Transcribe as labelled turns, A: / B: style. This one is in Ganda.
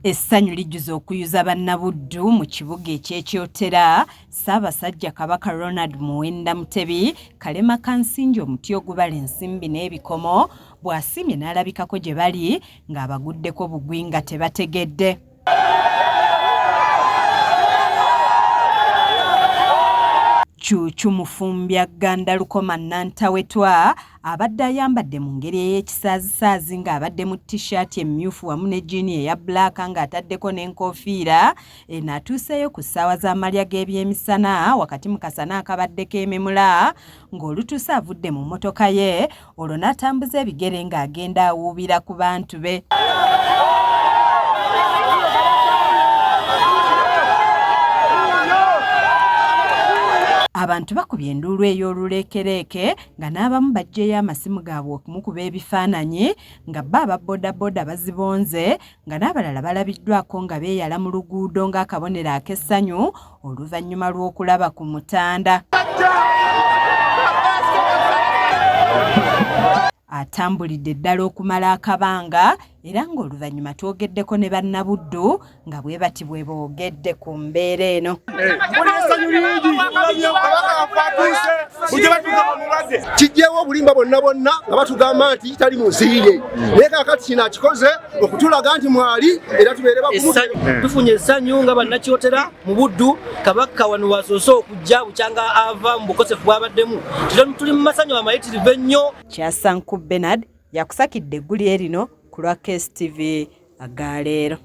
A: Essanyu lijjuza okuyuza bannabuddu mu kibuga eky'Ekyotera. Ssaabasajja Kabaka Ronald Muwenda Mutebi kalema kansingi omuti ogubala ensimbi n'ebikomo bw'asiimye n'alabikako gye bali ng'abaguddeko bugwi nga tebategedde. Cuucu Mufumbya Ganda Lukoma Nantawetwa abadde ayambadde mu ngeri ey'ekisaazisaazi ng'abadde mu t-shirt emmyufu wamu ne jeani eya black ng'ataddeko n'enkofiira eno atuuseyo ku ssaawa z'amalya g'ebyemisana wakati mu kasana akabadde keememula ng'olutuuse avudde mu mmotoka ye olwo n'atambuza ebigere ng'agenda awuubira ku bantu be. Abantu bakubye enduulu ey'oluleekereeke nga n'abamu baggyeyo amasimu gaabwe okumukuba ebifaananyi nga bo aba bodaboda bazibonze nga n'abalala balabiddwako nga beeyala mu luguudo ng'akabonero ak'essanyu oluvannyuma lw'okulaba ku mutanda. Atambulidde ddala okumala akabanga era ng'oluvannyuma twogeddeko ne bannabuddu nga bwe bati bwe boogedde ku mbeera eno.
B: Kijjeewo obulimba bonna nga batugamba nti tali mu nsiire naye kaakati kino akikoze okutulaga nti mwali era tubeere bakumu.
C: Tufunye essanyu nga bannakyotera mu Buddu. Kabaka wano wasoose okujja bukyanga ava mu bukosefu bwabaddemu. Tuli mu masanyu amayitirivu ennyo.
A: Kyasanku Bernard yakusakidde eggulire lino ku lwa KSTV aga leero.